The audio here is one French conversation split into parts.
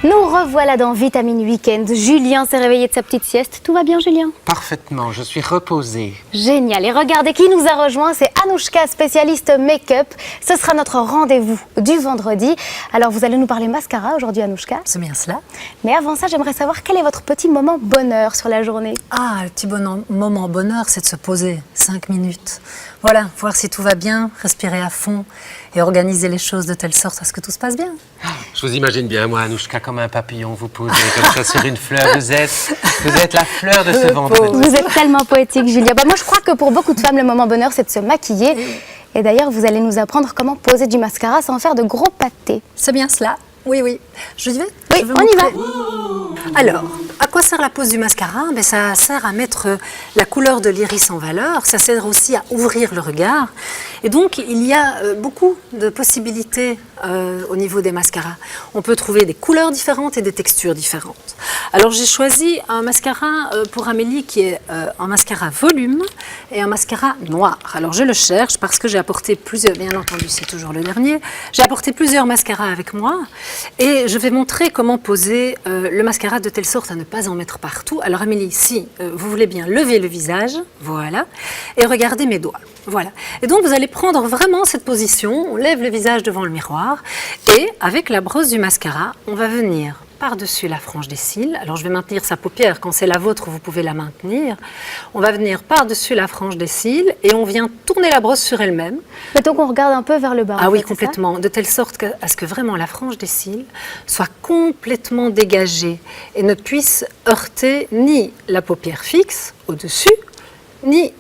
Nous revoilà dans Vitamine Week-end. Julien s'est réveillé de sa petite sieste. Tout va bien, Julien? Parfaitement, je suis reposée. Génial. Et regardez qui nous a rejoint, c'est Anouchka, spécialiste make-up. Ce sera notre rendez-vous du vendredi. Alors, vous allez nous parler mascara aujourd'hui, Anouchka. C'est bien cela. Mais avant ça, j'aimerais savoir quel est votre petit moment bonheur sur la journée. Ah, le petit moment bonheur, c'est de se poser 5 minutes. Voilà, voir si tout va bien, respirer à fond et organiser les choses de telle sorte à ce que tout se passe bien. Je vous imagine bien, moi, Anouchka, comme un papillon, vous posez comme ça sur une fleur. Vous êtes la fleur de ce vendredi. Vous êtes tellement poétique, Julien. Moi, je crois que pour beaucoup de femmes, le moment bonheur, c'est de se maquiller. Et d'ailleurs, vous allez nous apprendre comment poser du mascara sans faire de gros pâtés. C'est bien cela. Oui, oui. Je y vais? Oui, on y va. Alors, à quoi sert la pose du mascara? Ça sert à mettre la couleur de l'iris en valeur, ça sert aussi à ouvrir le regard. Et donc, il y a beaucoup de possibilités au niveau des mascaras. On peut trouver des couleurs différentes et des textures différentes. Alors, j'ai choisi un mascara pour Amélie qui est un mascara volume et un mascara noir. Alors, je le cherche parce que j'ai apporté plusieurs, bien entendu, c'est toujours le dernier, j'ai apporté plusieurs mascaras avec moi et je vais montrer comment poser le mascara de telle sorte à ne pas en mettre partout. Alors Amélie, si vous voulez bien lever le visage, voilà, et regardez mes doigts, voilà. Et donc vous allez prendre vraiment cette position, on lève le visage devant le miroir, et avec la brosse du mascara, on va venir par-dessus la frange des cils. Alors je vais maintenir sa paupière, quand c'est la vôtre, vous pouvez la maintenir. On va venir par-dessus la frange des cils et on vient tourner la brosse sur elle-même. Mettons qu'on regarde un peu vers le bas. Ah oui, complètement, de telle sorte à ce que vraiment la frange des cils soit complètement dégagée et ne puisse heurter ni la paupière fixe au-dessus, ni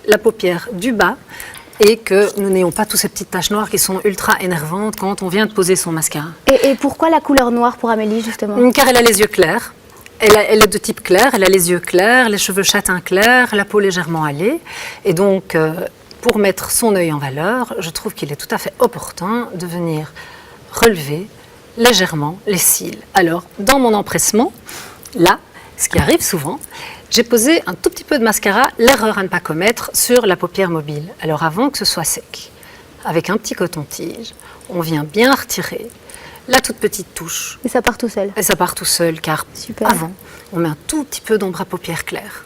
la paupière du bas, et que nous n'ayons pas toutes ces petites taches noires qui sont ultra énervantes quand on vient de poser son mascara. Et pourquoi la couleur noire pour Amélie, justement? Car elle a les yeux clairs. Elle est de type clair, elle a les yeux clairs, les cheveux châtain clair, la peau légèrement hâlée. Et donc, pour mettre son œil en valeur, je trouve qu'il est tout à fait opportun de venir relever légèrement les cils. Alors, dans mon empressement, là, ce qui arrive souvent, j'ai posé un tout petit peu de mascara, l'erreur à ne pas commettre, sur la paupière mobile. Alors avant que ce soit sec, avec un petit coton-tige, on vient bien retirer la toute petite touche. Et ça part tout seul? Et ça part tout seul, car Super. Avant, on met un tout petit peu d'ombre à paupières claires.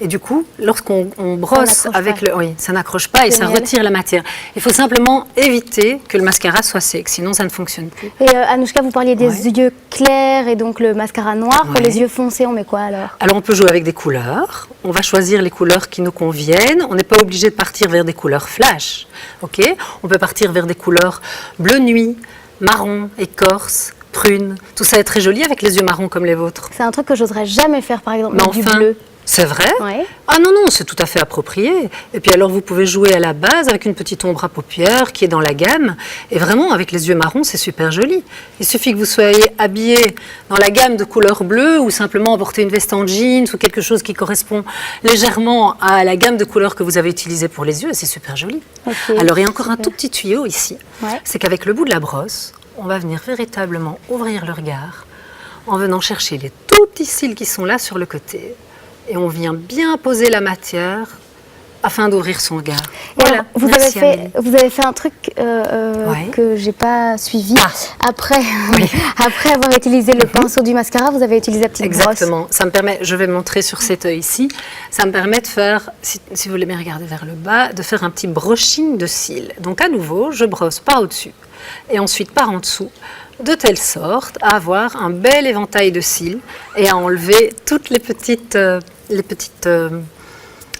Et du coup, lorsqu'on brosse avec le... Oui, ça n'accroche pas et ça retire la matière. Il faut simplement éviter que le mascara soit sec, sinon ça ne fonctionne plus. Et Anouchka, vous parliez des yeux clairs et donc le mascara noir. Pour les yeux foncés, on met quoi alors? Alors on peut jouer avec des couleurs. On va choisir les couleurs qui nous conviennent. On n'est pas obligé de partir vers des couleurs flash. Ok? On peut partir vers des couleurs bleu nuit, marron, écorce, prune. Tout ça est très joli avec les yeux marrons comme les vôtres. C'est un truc que j'oserais jamais faire, par exemple, du bleu. C'est vrai? Ouais. Ah non, non, c'est tout à fait approprié. Et puis alors, vous pouvez jouer à la base avec une petite ombre à paupières qui est dans la gamme. Et vraiment, avec les yeux marrons, c'est super joli. Il suffit que vous soyez habillé dans la gamme de couleur bleue ou simplement porter une veste en jeans ou quelque chose qui correspond légèrement à la gamme de couleurs que vous avez utilisée pour les yeux. Et c'est super joli. Okay, alors, il y a encore un tout petit tuyau ici. Ouais. C'est qu'avec le bout de la brosse, on va venir véritablement ouvrir le regard en venant chercher les tout petits cils qui sont là sur le côté. Et on vient bien poser la matière afin d'ouvrir son regard. Voilà. Vous avez fait un truc que j'ai pas suivi. Après avoir utilisé le pinceau du mascara, vous avez utilisé la petite brosse. Exactement. Ça me permet, je vais montrer sur cet œil ici, ça me permet de faire, si vous voulez bien regarder vers le bas, de faire un petit brushing de cils. Donc à nouveau, je brosse par au-dessus et ensuite par en dessous, de telle sorte à avoir un bel éventail de cils et à enlever toutes les petites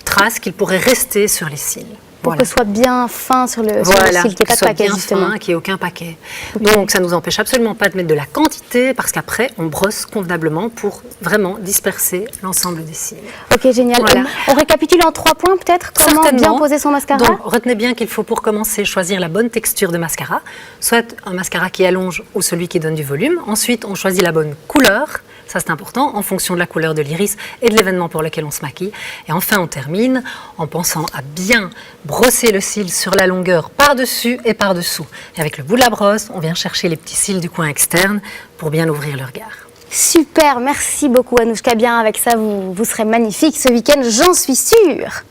traces qu'il pourrait rester sur les cils. Pour que ce soit bien fin sur le cil, qu'il n'y ait pas de paquet, justement. Qu'il n'y ait aucun paquet. Okay. Donc, ça ne nous empêche absolument pas de mettre de la quantité, parce qu'après, on brosse convenablement pour vraiment disperser l'ensemble des cils. Ok, génial. Voilà. On récapitule en 3 points, peut-être, comment bien poser son mascara? Donc, retenez bien qu'il faut, pour commencer, choisir la bonne texture de mascara, soit un mascara qui allonge ou celui qui donne du volume. Ensuite, on choisit la bonne couleur. Ça, c'est important, en fonction de la couleur de l'iris et de l'événement pour lequel on se maquille. Et enfin, on termine en pensant à bien brosser le cil sur la longueur par-dessus et par-dessous. Et avec le bout de la brosse, on vient chercher les petits cils du coin externe pour bien ouvrir le regard. Super, merci beaucoup Anouchka. Bien, avec ça, vous serez magnifique ce week-end, j'en suis sûre.